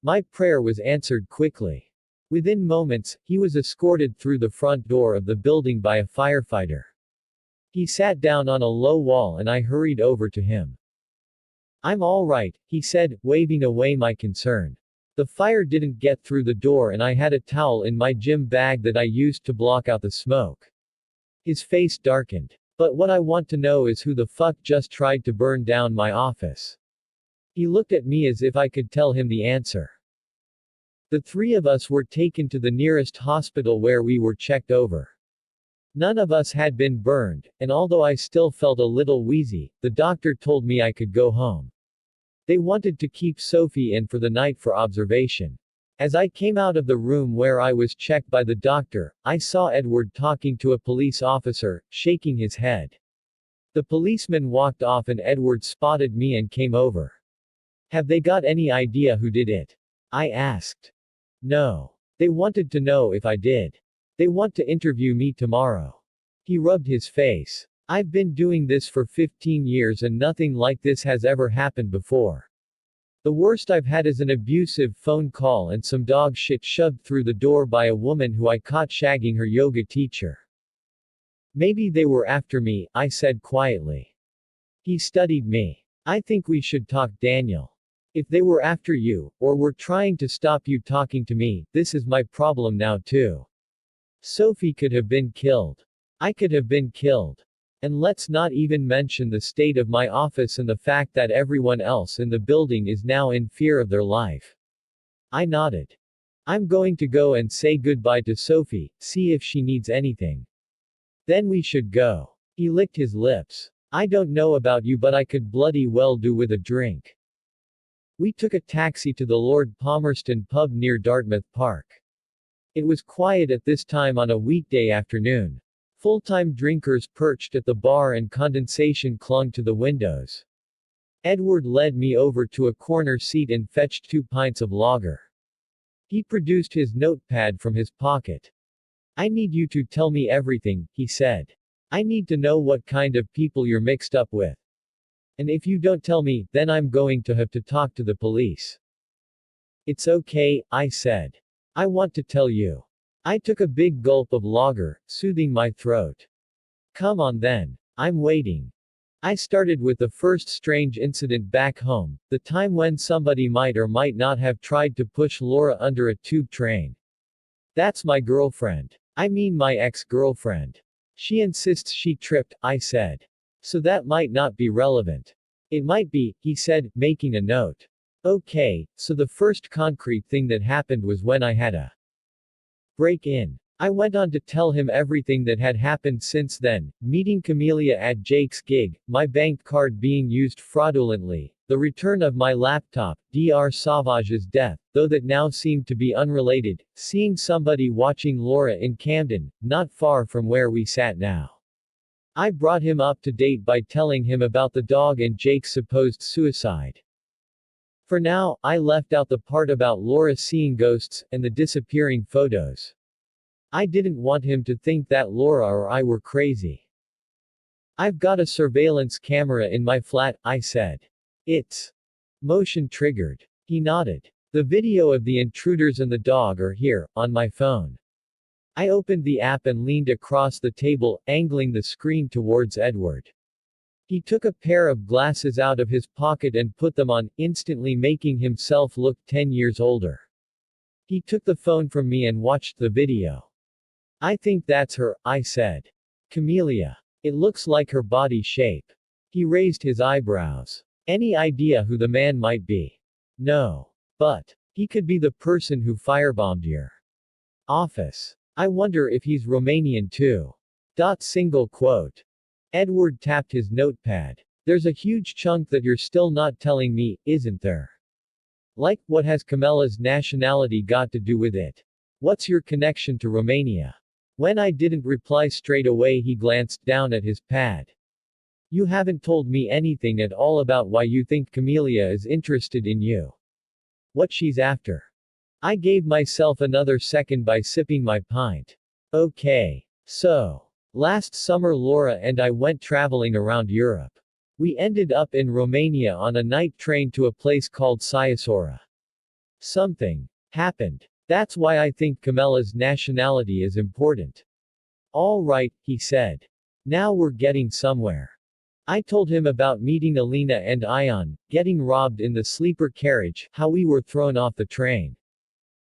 My prayer was answered quickly. Within moments, he was escorted through the front door of the building by a firefighter. He sat down on a low wall and I hurried over to him. "I'm all right," he said, waving away my concern. The fire didn't get through the door and I had a towel in my gym bag that I used to block out the smoke. His face darkened. "But what I want to know is who the fuck just tried to burn down my office?" He looked at me as if I could tell him the answer. The three of us were taken to the nearest hospital where we were checked over. None of us had been burned, and although I still felt a little wheezy, the doctor told me I could go home. They wanted to keep Sophie in for the night for observation. As I came out of the room where I was checked by the doctor, I saw Edward talking to a police officer, shaking his head. The policeman walked off and Edward spotted me and came over. "Have they got any idea who did it?" I asked. "No. They wanted to know if I did. They want to interview me tomorrow." He rubbed his face. "I've been doing this for 15 years and nothing like this has ever happened before. The worst I've had is an abusive phone call and some dog shit shoved through the door by a woman who I caught shagging her yoga teacher." "Maybe they were after me," I said quietly. He studied me. "I think we should talk, Daniel. If they were after you, or were trying to stop you talking to me, this is my problem now too. Sophie could have been killed. I could have been killed. And let's not even mention the state of my office and the fact that everyone else in the building is now in fear of their life." I nodded. "I'm going to go and say goodbye to Sophie, see if she needs anything. Then we should go." He licked his lips. "I don't know about you, but I could bloody well do with a drink." We took a taxi to the Lord Palmerston pub near Dartmouth Park. It was quiet at this time on a weekday afternoon. Full-time drinkers perched at the bar and condensation clung to the windows. Edward led me over to a corner seat and fetched 2 pints of lager. He produced his notepad from his pocket. "I need you to tell me everything," he said. "I need to know what kind of people you're mixed up with. And if you don't tell me, then I'm going to have to talk to the police." "It's okay," I said. "I want to tell you." I took a big gulp of lager, soothing my throat. "Come on then. I'm waiting." I started with the first strange incident back home, the time when somebody might or might not have tried to push Laura under a tube train. "That's my girlfriend. I mean my ex-girlfriend. She insists she tripped," I said. "So that might not be relevant." "It might be," he said, making a note. "Okay, so the first concrete thing that happened was when I had a break-in." I went on to tell him everything that had happened since then, meeting Camellia at Jake's gig, my bank card being used fraudulently, the return of my laptop, Dr. Savage's death, though that now seemed to be unrelated, seeing somebody watching Laura in Camden, not far from where we sat now. I brought him up to date by telling him about the dog and Jake's supposed suicide. For now, I left out the part about Laura seeing ghosts, and the disappearing photos. I didn't want him to think that Laura or I were crazy. "I've got a surveillance camera in my flat," I said. "It's motion triggered." He nodded. "The video of the intruders and the dog are here, on my phone." I opened the app and leaned across the table, angling the screen towards Edward. He took a pair of glasses out of his pocket and put them on, instantly making himself look 10 years older. He took the phone from me and watched the video. "I think that's her," I said. "Camellia. It looks like her body shape." He raised his eyebrows. "Any idea who the man might be?" "No. But he could be the person who firebombed your office. I wonder if he's Romanian too." Single quote. Edward tapped his notepad. "There's a huge chunk that you're still not telling me, isn't there? Like, what has Camella's nationality got to do with it? What's your connection to Romania?" When I didn't reply straight away, he glanced down at his pad. "You haven't told me anything at all about why you think Camellia is interested in you. What she's after." I gave myself another second by sipping my pint. "Okay. So, last summer Laura and I went traveling around Europe. We ended up in Romania on a night train to a place called Siasora. Something happened. That's why I think Camela's nationality is important. All right, he said. Now we're getting somewhere. I told him about meeting Alina and Ion, getting robbed in the sleeper carriage, how we were thrown off the train.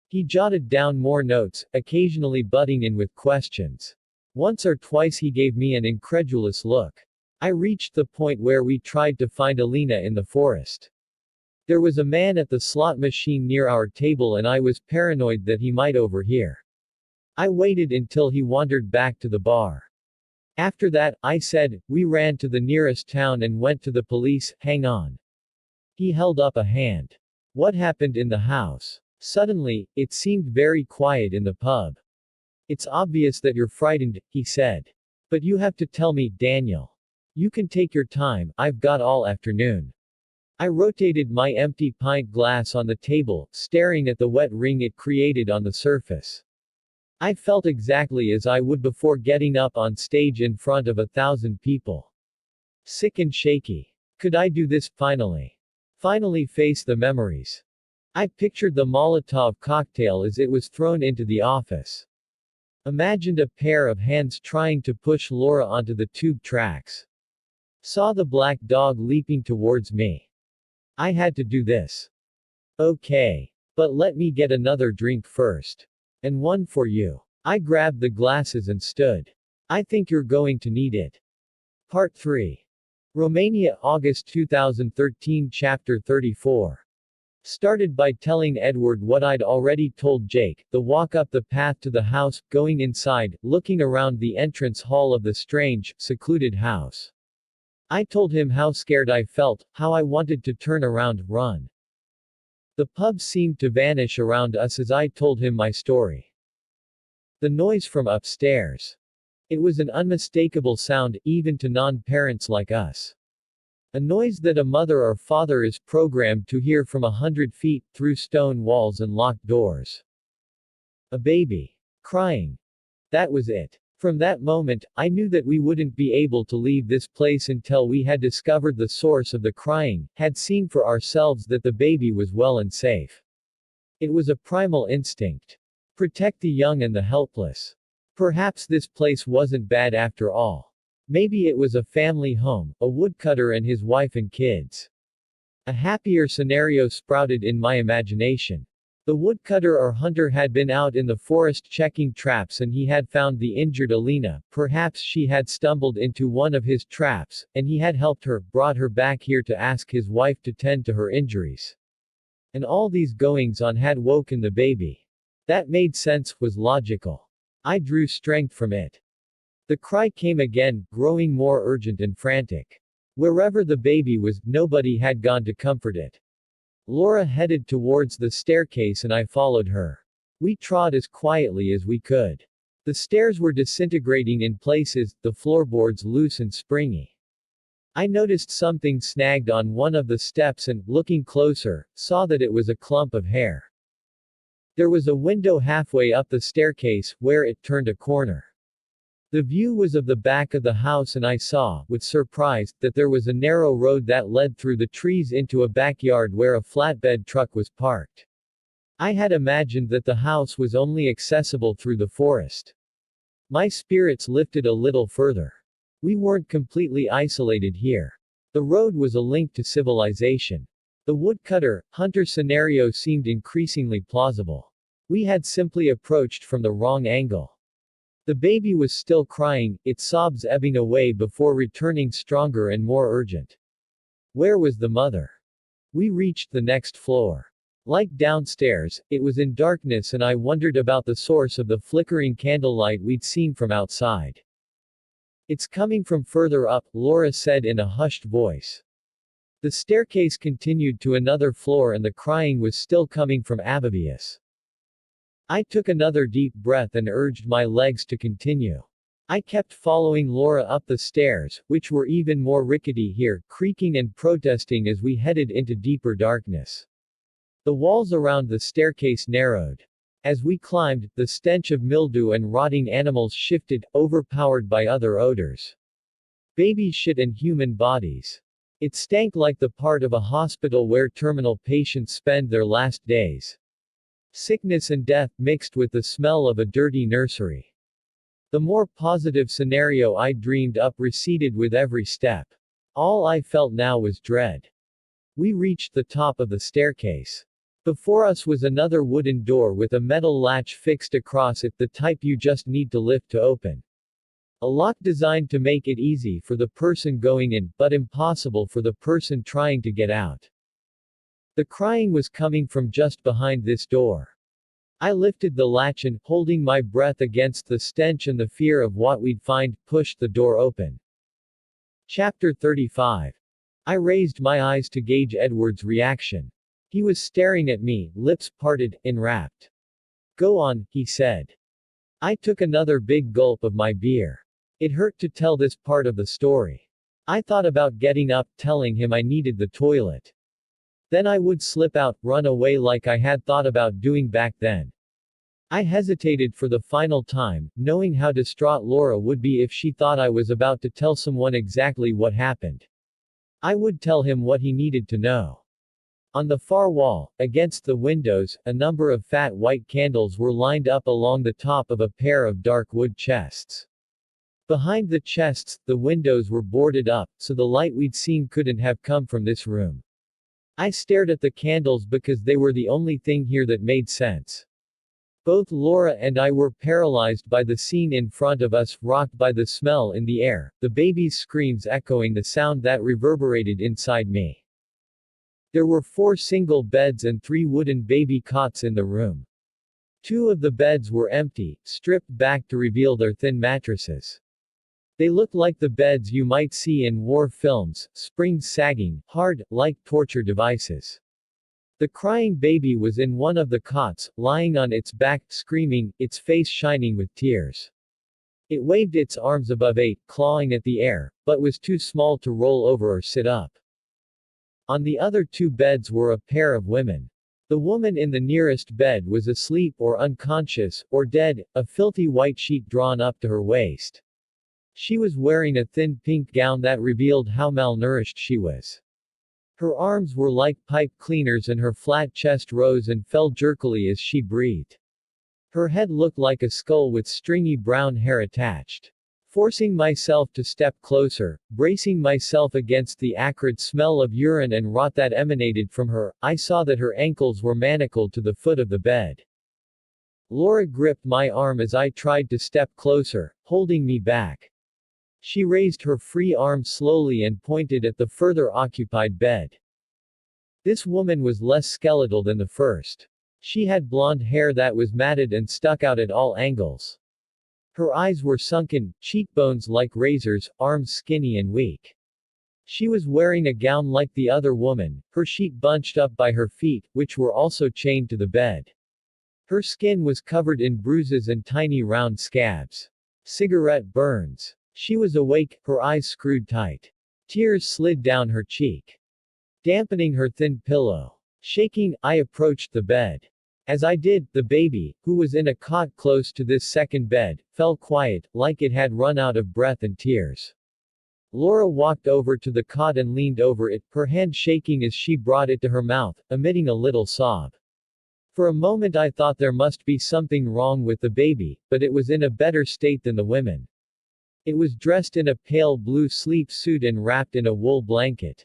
He jotted down more notes, occasionally butting in with questions. Once or twice he gave me an incredulous look. I reached the point where we tried to find Alina in the forest. There was a man at the slot machine near our table and I was paranoid that he might overhear. I waited until he wandered back to the bar. After that, I said, we ran to the nearest town and went to the police. Hang on. He held up a hand. What happened in the house? Suddenly, it seemed very quiet in the pub. It's obvious that you're frightened, he said. But you have to tell me, Daniel. You can take your time, I've got all afternoon. I rotated my empty pint glass on the table, staring at the wet ring it created on the surface. I felt exactly as I would before getting up on stage in front of 1,000 people. Sick and shaky. Could I do this, finally? Finally face the memories. I pictured the Molotov cocktail as it was thrown into the office. Imagined a pair of hands trying to push Laura onto the tube tracks. Saw the black dog leaping towards me. I had to do this. Okay. But let me get another drink first. And one for you. I grabbed the glasses and stood. I think you're going to need it. Part 3. Romania, August 2013, Chapter 34. Started by telling Edward what I'd already told Jake, the walk up the path to the house, going inside, looking around the entrance hall of the strange, secluded house. I told him how scared I felt, how I wanted to turn around, run. The pub seemed to vanish around us as I told him my story. The noise from upstairs. It was an unmistakable sound, even to non-parents like us. A noise that a mother or father is programmed to hear from 100 feet, through stone walls and locked doors. A baby. Crying. That was it. From that moment, I knew that we wouldn't be able to leave this place until we had discovered the source of the crying, had seen for ourselves that the baby was well and safe. It was a primal instinct. Protect the young and the helpless. Perhaps this place wasn't bad after all. Maybe it was a family home, a woodcutter and his wife and kids. A happier scenario sprouted in my imagination. The woodcutter or hunter had been out in the forest checking traps and he had found the injured Alina, perhaps she had stumbled into one of his traps, and he had helped her, brought her back here to ask his wife to tend to her injuries. And all these goings-on had woken the baby. That made sense, was logical. I drew strength from it. The cry came again, growing more urgent and frantic. Wherever the baby was, nobody had gone to comfort it. Laura headed towards the staircase and I followed her. We trod as quietly as we could. The stairs were disintegrating in places, the floorboards loose and springy. I noticed something snagged on one of the steps and, looking closer, saw that it was a clump of hair. There was a window halfway up the staircase, where it turned a corner. The view was of the back of the house and I saw, with surprise, that there was a narrow road that led through the trees into a backyard where a flatbed truck was parked. I had imagined that the house was only accessible through the forest. My spirits lifted a little further. We weren't completely isolated here. The road was a link to civilization. The woodcutter, hunter scenario seemed increasingly plausible. We had simply approached from the wrong angle. The baby was still crying, its sobs ebbing away before returning stronger and more urgent. Where was the mother? We reached the next floor. Like downstairs, it was in darkness and I wondered about the source of the flickering candlelight we'd seen from outside. It's coming from further up, Laura said in a hushed voice. The staircase continued to another floor and the crying was still coming from Ababius. I took another deep breath and urged my legs to continue. I kept following Laura up the stairs, which were even more rickety here, creaking and protesting as we headed into deeper darkness. The walls around the staircase narrowed. As we climbed, the stench of mildew and rotting animals shifted, overpowered by other odors. Baby shit and human bodies. It stank like the part of a hospital where terminal patients spend their last days. Sickness and death mixed with the smell of a dirty nursery. The more positive scenario I dreamed up receded with every step. All I felt now was dread. We reached the top of the staircase. Before us was another wooden door with a metal latch fixed across it, the type you just need to lift to open. A lock designed to make it easy for the person going in, but impossible for the person trying to get out. The crying was coming from just behind this door. I lifted the latch and, holding my breath against the stench and the fear of what we'd find, pushed the door open. Chapter 35. I raised my eyes to gauge Edward's reaction. He was staring at me, lips parted, enwrapped. "Go on," he said. I took another big gulp of my beer. It hurt to tell this part of the story. I thought about getting up, telling him I needed the toilet. Then I would slip out, run away like I had thought about doing back then. I hesitated for the final time, knowing how distraught Laura would be if she thought I was about to tell someone exactly what happened. I would tell him what he needed to know. On the far wall, against the windows, a number of fat white candles were lined up along the top of a pair of dark wood chests. Behind the chests, the windows were boarded up, so the light we'd seen couldn't have come from this room. I stared at the candles because they were the only thing here that made sense. Both Laura and I were paralyzed by the scene in front of us, rocked by the smell in the air, the baby's screams echoing the sound that reverberated inside me. There were 4 single beds and 3 wooden baby cots in the room. 2 of the beds were empty, stripped back to reveal their thin mattresses. They looked like the beds you might see in war films, springs sagging, hard, like torture devices. The crying baby was in one of the cots, lying on its back, screaming, its face shining with tears. It waved its arms above it, clawing at the air, but was too small to roll over or sit up. On the other 2 beds were a pair of women. The woman in the nearest bed was asleep or unconscious, or dead, a filthy white sheet drawn up to her waist. She was wearing a thin pink gown that revealed how malnourished she was. Her arms were like pipe cleaners and her flat chest rose and fell jerkily as she breathed. Her head looked like a skull with stringy brown hair attached. Forcing myself to step closer, bracing myself against the acrid smell of urine and rot that emanated from her, I saw that her ankles were manacled to the foot of the bed. Laura gripped my arm as I tried to step closer, holding me back. She raised her free arm slowly and pointed at the further occupied bed. This woman was less skeletal than the first. She had blonde hair that was matted and stuck out at all angles. Her eyes were sunken, cheekbones like razors, arms skinny and weak. She was wearing a gown like the other woman, her sheet bunched up by her feet, which were also chained to the bed. Her skin was covered in bruises and tiny round scabs. Cigarette burns. She was awake, her eyes screwed tight. Tears slid down her cheek, dampening her thin pillow. Shaking, I approached the bed. As I did, the baby, who was in a cot close to this second bed, fell quiet, like it had run out of breath and tears. Laura walked over to the cot and leaned over it, her hand shaking as she brought it to her mouth, emitting a little sob. For a moment I thought there must be something wrong with the baby, but it was in a better state than the women. It was dressed in a pale blue sleep suit and wrapped in a wool blanket.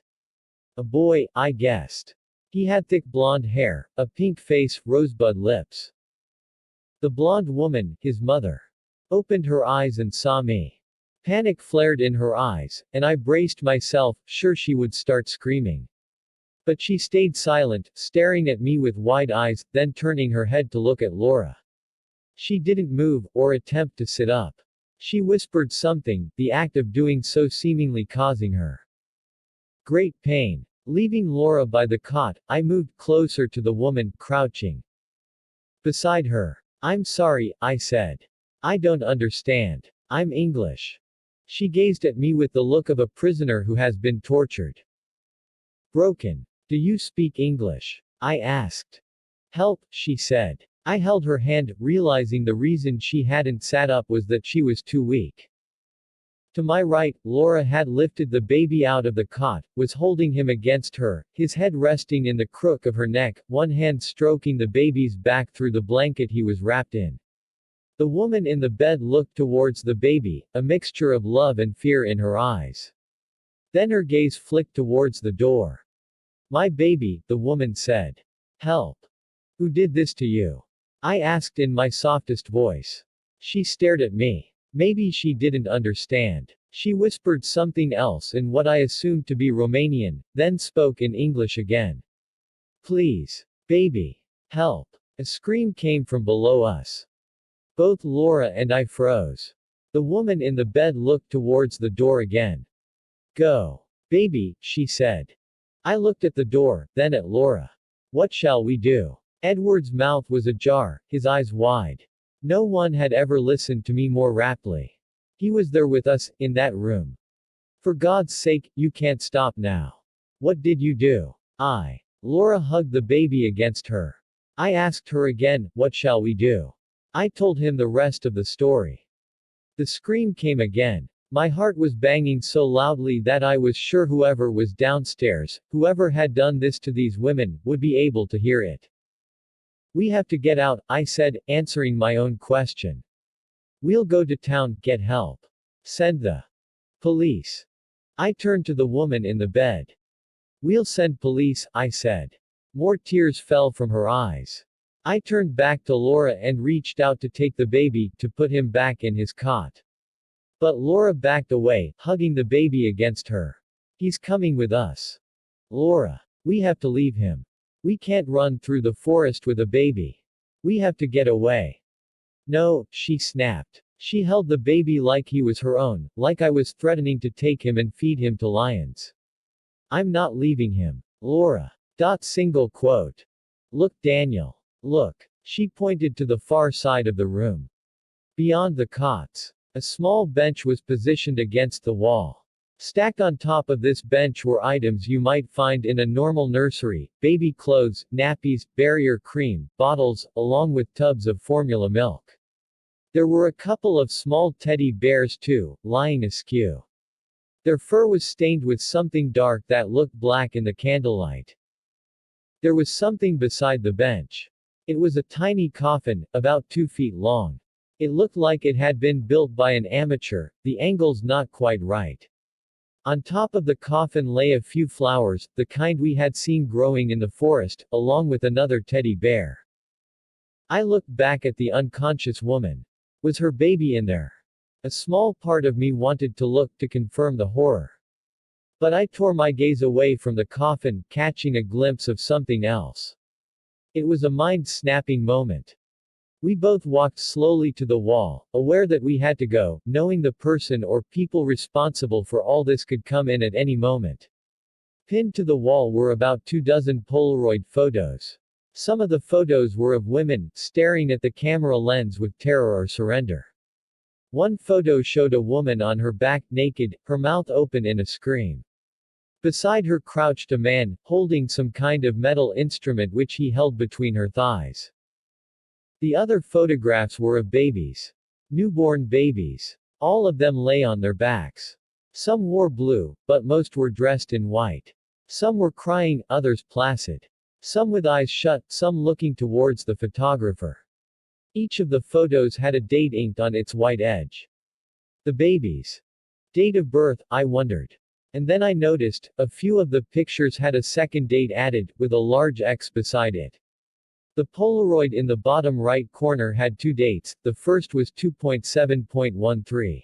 A boy, I guessed. He had thick blonde hair, a pink face, rosebud lips. The blonde woman, his mother, opened her eyes and saw me. Panic flared in her eyes, and I braced myself, sure she would start screaming. But she stayed silent, staring at me with wide eyes, then turning her head to look at Laura. She didn't move, or attempt to sit up. She whispered something, the act of doing so seemingly causing her great pain. Leaving Laura by the cot, I moved closer to the woman, crouching beside her. "I'm sorry," I said. "I don't understand. I'm English." She gazed at me with the look of a prisoner who has been tortured. Broken. "Do you speak English?" I asked. "Help," she said. I held her hand, realizing the reason she hadn't sat up was that she was too weak To my right, Laura had lifted the baby out of the cot, was holding him against her, his head resting in the crook of her neck, one hand stroking the baby's back through the blanket he was wrapped in. The woman in the bed looked towards the baby, a mixture of love and fear in her eyes. Then her gaze flicked towards the door. "My baby," the woman said. "Help. Who did this to you?" I asked in my softest voice. She stared at me. Maybe she didn't understand. She whispered something else in what I assumed to be Romanian, then spoke in English again. "Please. Baby. Help." A scream came from below us. Both Laura and I froze. The woman in the bed looked towards the door again. "Go. Baby," she said. I looked at the door, then at Laura. "What shall we do?" Edward's mouth was ajar, his eyes wide. No one had ever listened to me more raptly. He was there with us, in that room. "For God's sake, you can't stop now. What did you do?" Laura hugged the baby against her. I asked her again, "What shall we do?" I told him the rest of the story. The scream came again. My heart was banging so loudly that I was sure whoever was downstairs, whoever had done this to these women, would be able to hear it. "We have to get out," I said, answering my own question. "We'll go to town, get help. Send the police." I turned to the woman in the bed. "We'll send police," I said. More tears fell from her eyes. I turned back to Laura and reached out to take the baby, to put him back in his cot. But Laura backed away, hugging the baby against her. "He's coming with us. Laura. We have to leave him. We can't run through the forest with a baby. We have to get away." "No," she snapped. She held the baby like he was her own, like I was threatening to take him and feed him to lions. "I'm not leaving him. Laura. Single quote. Look, Daniel. Look." She pointed to the far side of the room. Beyond the cots. A small bench was positioned against the wall. Stacked on top of this bench were items you might find in a normal nursery: baby clothes, nappies, barrier cream, bottles, along with tubs of formula milk. There were a couple of small teddy bears too, lying askew. Their fur was stained with something dark that looked black in the candlelight. There was something beside the bench. It was a tiny coffin, about 2 feet long. It looked like it had been built by an amateur, the angles not quite right. On top of the coffin lay a few flowers, the kind we had seen growing in the forest, along with another teddy bear. I looked back at the unconscious woman. Was her baby in there? A small part of me wanted to look to confirm the horror. But I tore my gaze away from the coffin, catching a glimpse of something else. It was a mind-snapping moment. We both walked slowly to the wall, aware that we had to go, knowing the person or people responsible for all this could come in at any moment. Pinned to the wall were about 24 Polaroid photos. Some of the photos were of women, staring at the camera lens with terror or surrender. One photo showed a woman on her back, naked, her mouth open in a scream. Beside her crouched a man, holding some kind of metal instrument which he held between her thighs. The other photographs were of babies. Newborn babies. All of them lay on their backs. Some wore blue, but most were dressed in white. Some were crying, others placid. Some with eyes shut, some looking towards the photographer. Each of the photos had a date inked on its white edge. The baby's date of birth, I wondered. And then I noticed, a few of the pictures had a second date added, with a large X beside it. The Polaroid in the bottom right corner had 2 dates, the first was 2.7.13.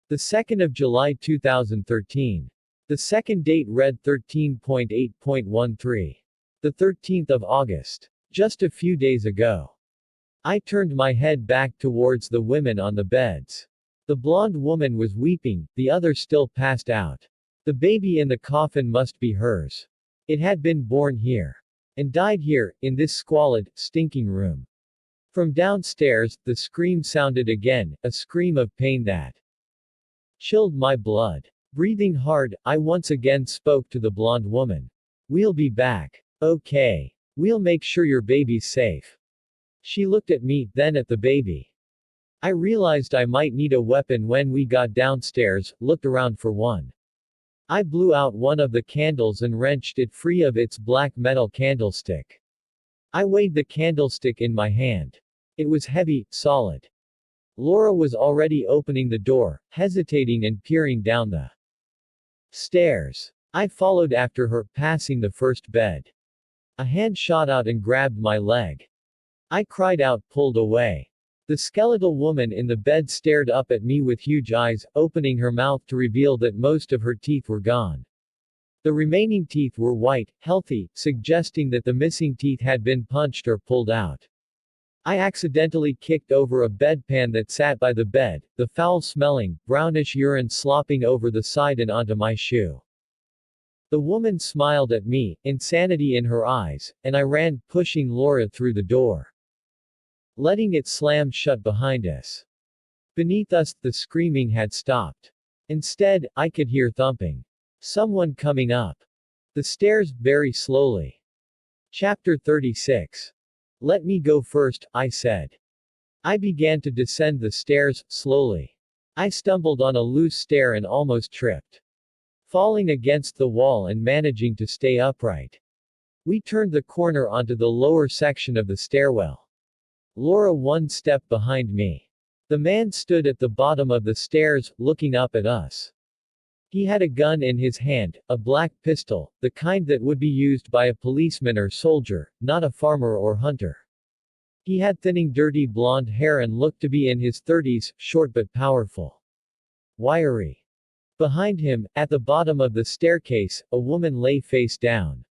The 2nd of July 2013. The second date read 13.8.13. The 13th of August. Just a few days ago. I turned my head back towards the women on the beds. The blonde woman was weeping, the other still passed out. The baby in the coffin must be hers. It had been born here. And died here, in this squalid, stinking room. From downstairs, the scream sounded again, a scream of pain that chilled my blood. Breathing hard, I once again spoke to the blonde woman. "We'll be back. Okay. We'll make sure your baby's safe." She looked at me, then at the baby. I realized I might need a weapon when we got downstairs, looked around for one. I blew out one of the candles and wrenched it free of its black metal candlestick. I weighed the candlestick in my hand. It was heavy, solid. Laura was already opening the door, hesitating and peering down the stairs. I followed after her, passing the first bed. A hand shot out and grabbed my leg. I cried out, pulled away. The skeletal woman in the bed stared up at me with huge eyes, opening her mouth to reveal that most of her teeth were gone. The remaining teeth were white, healthy, suggesting that the missing teeth had been punched or pulled out. I accidentally kicked over a bedpan that sat by the bed, the foul-smelling, brownish urine slopping over the side and onto my shoe. The woman smiled at me, insanity in her eyes, and I ran, pushing Laura through the door, letting it slam shut behind us. Beneath us, the screaming had stopped. Instead, I could hear thumping. Someone coming up the stairs, very slowly. Chapter 36. Let me go first, I said. I began to descend the stairs, slowly. I stumbled on a loose stair and almost tripped, falling against the wall and managing to stay upright. We turned the corner onto the lower section of the stairwell. Laura one step behind me. The man stood at the bottom of the stairs, looking up at us. He had a gun in his hand, a black pistol, the kind that would be used by a policeman or soldier, not a farmer or hunter. He had thinning dirty blonde hair and looked to be in his 30s, short but powerful. Wiry. Behind him, at the bottom of the staircase, a woman lay face down.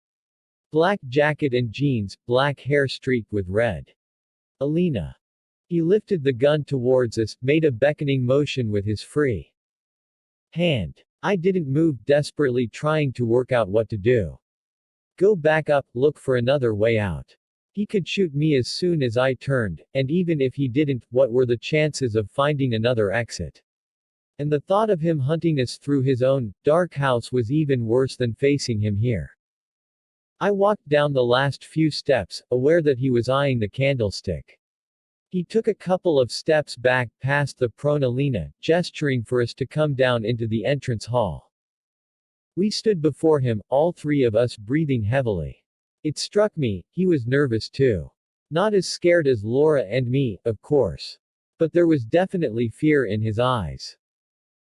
Black jacket and jeans, black hair streaked with red. Alina. He lifted the gun towards us, made a beckoning motion with his free hand. I didn't move, desperately trying to work out what to do. Go back up, look for another way out. He could shoot me as soon as I turned, and even if he didn't, what were the chances of finding another exit? And the thought of him hunting us through his own dark house was even worse than facing him here. I walked down the last few steps, aware that he was eyeing the candlestick. He took a couple of steps back, past the prone Alina, gesturing for us to come down into the entrance hall. We stood before him, all three of us breathing heavily. It struck me, he was nervous too. Not as scared as Laura and me, of course. But there was definitely fear in his eyes.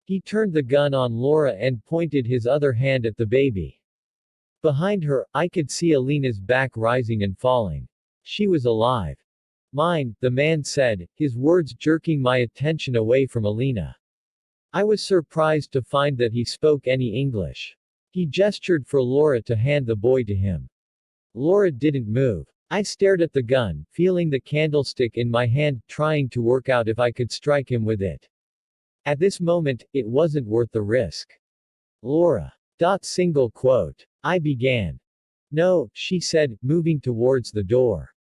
He turned the gun on Laura and pointed his other hand at the baby. Behind her, I could see Alina's back rising and falling. She was alive. Mine, the man said, his words jerking my attention away from Alina. I was surprised to find that he spoke any English. He gestured for Laura to hand the boy to him. Laura didn't move. I stared at the gun, feeling the candlestick in my hand, trying to work out if I could strike him with it. At this moment, it wasn't worth the risk. Laura. Single quote. I began. No, she said, moving towards the door.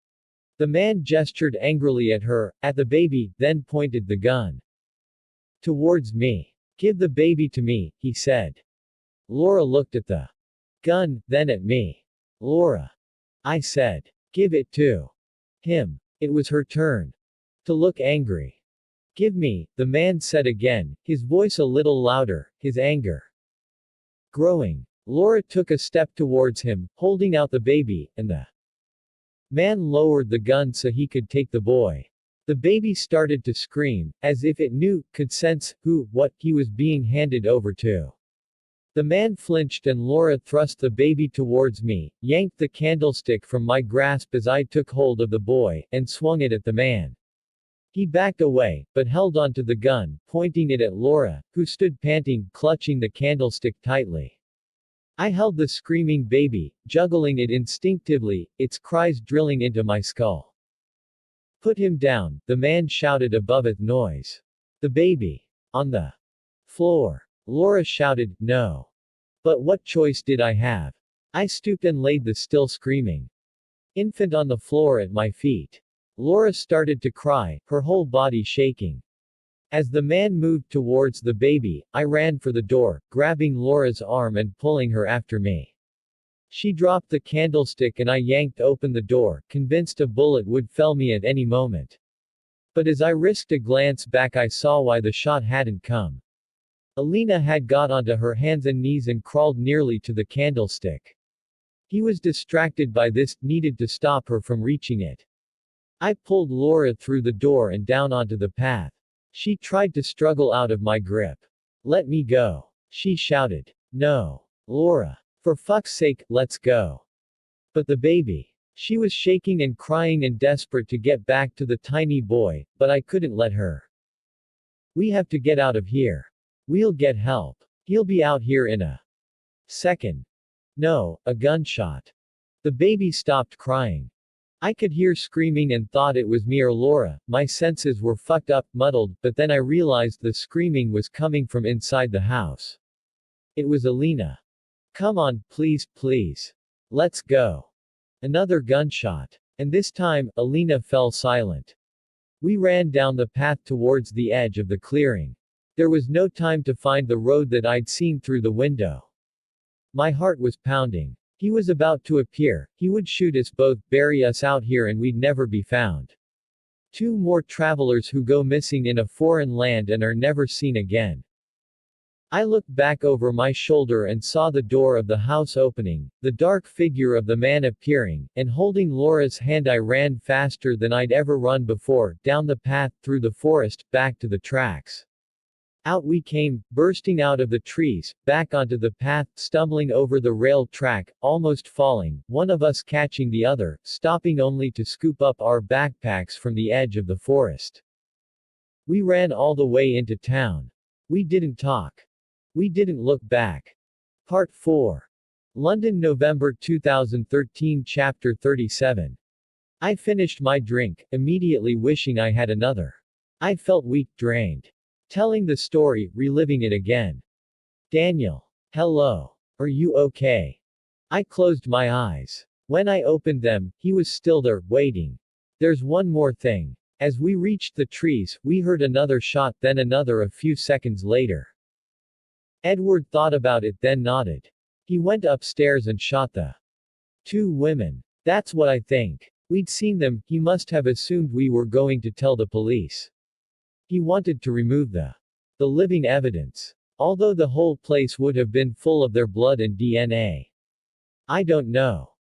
The man gestured angrily at her, at the baby, then pointed the gun towards me. Give the baby to me, he said. Laura looked at the gun, then at me. Laura. I said. Give it to him. It was her turn to look angry. Give me, the man said again, his voice a little louder, his anger growing. Laura took a step towards him, holding out the baby, and the man lowered the gun so he could take the boy. The baby started to scream, as if it knew, could sense, what he was being handed over to. The man flinched and Laura thrust the baby towards me, yanked the candlestick from my grasp as I took hold of the boy, and swung it at the man. He backed away, but held onto the gun, pointing it at Laura, who stood panting, clutching the candlestick tightly. I held the screaming baby, juggling it instinctively, its cries drilling into my skull. Put him down, the man shouted above the noise. The baby. On the floor. Laura shouted, no. But what choice did I have? I stooped and laid the still screaming infant on the floor at my feet. Laura started to cry, her whole body shaking. As the man moved towards the baby, I ran for the door, grabbing Laura's arm and pulling her after me. She dropped the candlestick and I yanked open the door, convinced a bullet would fell me at any moment. But as I risked a glance back, I saw why the shot hadn't come. Alina had got onto her hands and knees and crawled nearly to the candlestick. He was distracted by this, needed to stop her from reaching it. I pulled Laura through the door and down onto the path. She tried to struggle out of my grip. "Let me go," she shouted. "No. Laura. For fuck's sake, let's go." "But the baby." She was shaking and crying and desperate to get back to the tiny boy, but I couldn't let her. "We have to get out of here. We'll get help. He'll be out here in a second." No, a gunshot. The baby stopped crying. I could hear screaming and thought it was me or Laura. My senses were fucked up, muddled, but then I realized the screaming was coming from inside the house. It was Alina. "Come on, please, please. Let's go." Another gunshot. And this time, Alina fell silent. We ran down the path towards the edge of the clearing. There was no time to find the road that I'd seen through the window. My heart was pounding. He was about to appear, he would shoot us both, bury us out here, and we'd never be found. 2 more travelers who go missing in a foreign land and are never seen again. I looked back over my shoulder and saw the door of the house opening, the dark figure of the man appearing, and holding Laura's hand I ran faster than I'd ever run before, down the path, through the forest, back to the tracks. Out we came, bursting out of the trees, back onto the path, stumbling over the rail track, almost falling, one of us catching the other, stopping only to scoop up our backpacks from the edge of the forest. We ran all the way into town. We didn't talk. We didn't look back. Part 4. London, November 2013, Chapter 37. I finished my drink, immediately wishing I had another. I felt weak, drained. Telling the story, reliving it again. "Daniel. Hello. Are you okay?" I closed my eyes. When I opened them, he was still there, waiting. "There's one more thing." As we reached the trees, we heard another shot, then another a few seconds later. Edward thought about it, then nodded. He went upstairs and shot the 2 women. "That's what I think. We'd seen them, he must have assumed we were going to tell the police. He wanted to remove the living evidence. Although the whole place would have been full of their blood and DNA. I don't know.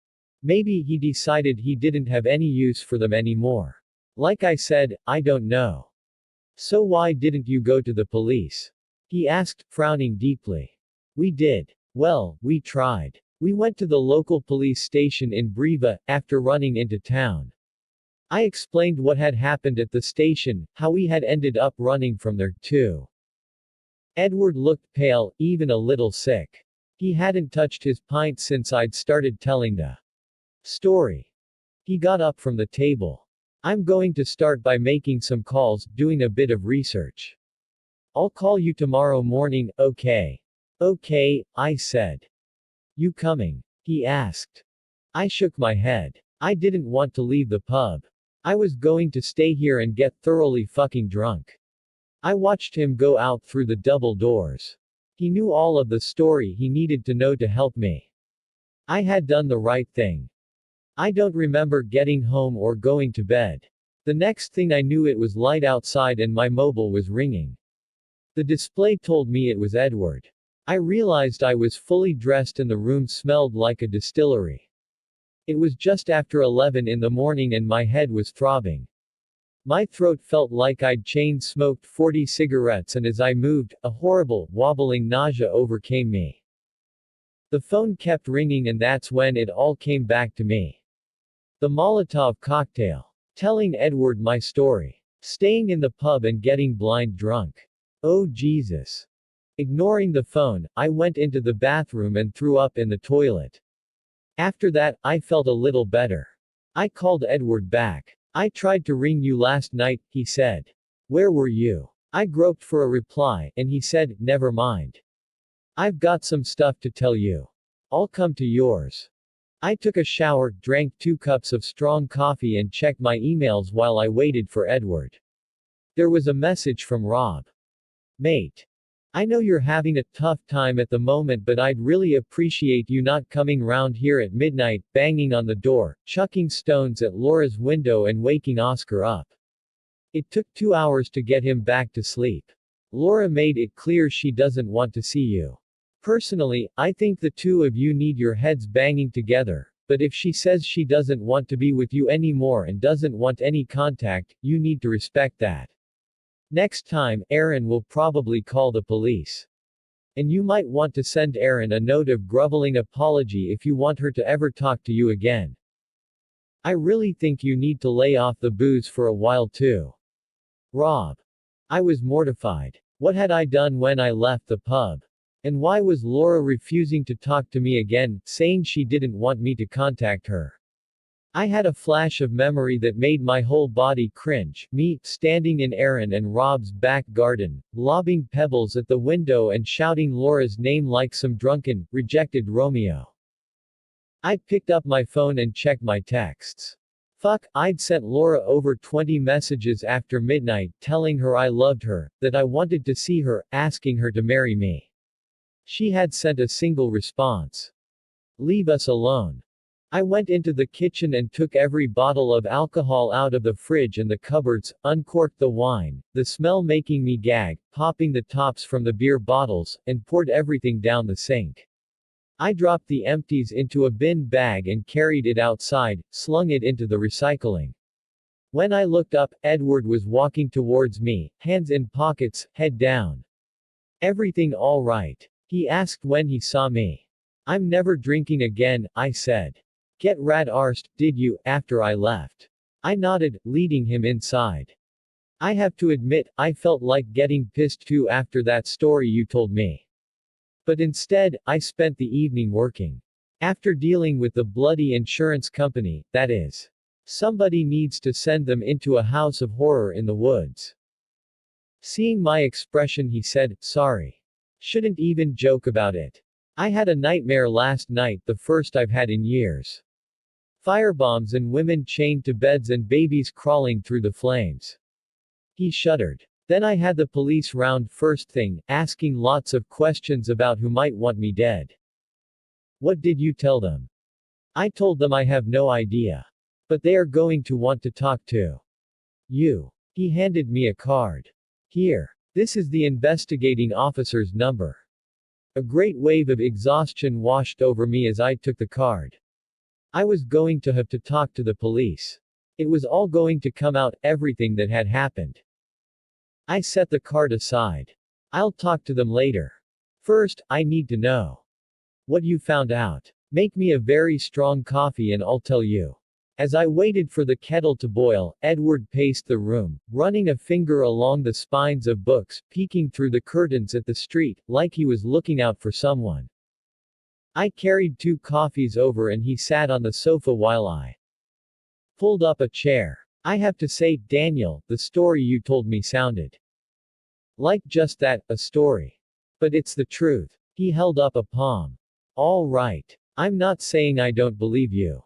Maybe he decided he didn't have any use for them anymore. Like I said, I don't know." "So why didn't you go to the police?" he asked, frowning deeply. "We did. Well, we tried. We went to the local police station in Briva, after running into town. I explained what had happened at the station, how we had ended up running from there, too." Edward looked pale, even a little sick. He hadn't touched his pint since I'd started telling the story. He got up from the table. "I'm going to start by making some calls, doing a bit of research. I'll call you tomorrow morning, okay?" "Okay," I said. "You coming?" he asked. I shook my head. I didn't want to leave the pub. I was going to stay here and get thoroughly fucking drunk. I watched him go out through the double doors. He knew all of the story he needed to know to help me. I had done the right thing. I don't remember getting home or going to bed. The next thing I knew, it was light outside and my mobile was ringing. The display told me it was Edward. I realized I was fully dressed and the room smelled like a distillery. It was just after 11 in the morning and my head was throbbing. My throat felt like I'd chain-smoked 40 cigarettes, and as I moved, a horrible, wobbling nausea overcame me. The phone kept ringing, and that's when it all came back to me. The Molotov cocktail. Telling Edward my story. Staying in the pub and getting blind drunk. Oh Jesus. Ignoring the phone, I went into the bathroom and threw up in the toilet. After that, I felt a little better. I called Edward back. "I tried to ring you last night," he said. "Where were you?" I groped for a reply, and he said, "Never mind. I've got some stuff to tell you. I'll come to yours." I took a shower, drank 2 cups of strong coffee and checked my emails while I waited for Edward. There was a message from Rob. "Mate. I know you're having a tough time at the moment, but I'd really appreciate you not coming round here at midnight, banging on the door, chucking stones at Laura's window and waking Oscar up. It took 2 hours to get him back to sleep. Laura made it clear she doesn't want to see you. Personally, I think the two of you need your heads banging together, but if she says she doesn't want to be with you anymore and doesn't want any contact, you need to respect that. Next time, Erin will probably call the police. And you might want to send Erin a note of groveling apology if you want her to ever talk to you again. I really think you need to lay off the booze for a while too. Rob. I was mortified. What had I done when I left the pub? And why was Laura refusing to talk to me again, saying she didn't want me to contact her? I had a flash of memory that made my whole body cringe, me, standing in Erin and Rob's back garden, lobbing pebbles at the window and shouting Laura's name like some drunken, rejected Romeo. I picked up my phone and checked my texts. Fuck, I'd sent Laura over 20 messages after midnight, telling her I loved her, that I wanted to see her, asking her to marry me. She had sent a single response. Leave us alone. I went into the kitchen and took every bottle of alcohol out of the fridge and the cupboards, uncorked the wine, the smell making me gag, popping the tops from the beer bottles, and poured everything down the sink. I dropped the empties into a bin bag and carried it outside, slung it into the recycling. When I looked up, Edward was walking towards me, hands in pockets, head down. Everything all right? He asked when he saw me. I'm never drinking again, I said. Get rad-arsed, did you, after I left? I nodded, leading him inside. I have to admit, I felt like getting pissed too after that story you told me. But instead, I spent the evening working. After dealing with the bloody insurance company, that is. Somebody needs to send them into a house of horror in the woods. Seeing my expression, he said, sorry. Shouldn't even joke about it. I had a nightmare last night, the first I've had in years. Firebombs and women chained to beds and babies crawling through the flames. He shuddered. Then I had the police round first thing, asking lots of questions about who might want me dead. What did you tell them? I told them I have no idea. But they are going to want to talk to you. He handed me a card. Here. This is the investigating officer's number. A great wave of exhaustion washed over me as I took the card. I was going to have to talk to the police. It was all going to come out, everything that had happened. I set the card aside. I'll talk to them later. First, I need to know what you found out. Make me a very strong coffee and I'll tell you. As I waited for the kettle to boil, Edward paced the room, running a finger along the spines of books, peeking through the curtains at the street, like he was looking out for someone. I carried 2 coffees over and he sat on the sofa while I pulled up a chair. I have to say, Daniel, the story you told me sounded like just that, a story. But it's the truth. He held up a palm. All right. I'm not saying I don't believe you.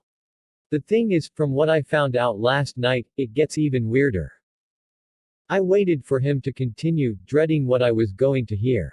The thing is, from what I found out last night, it gets even weirder. I waited for him to continue, dreading what I was going to hear.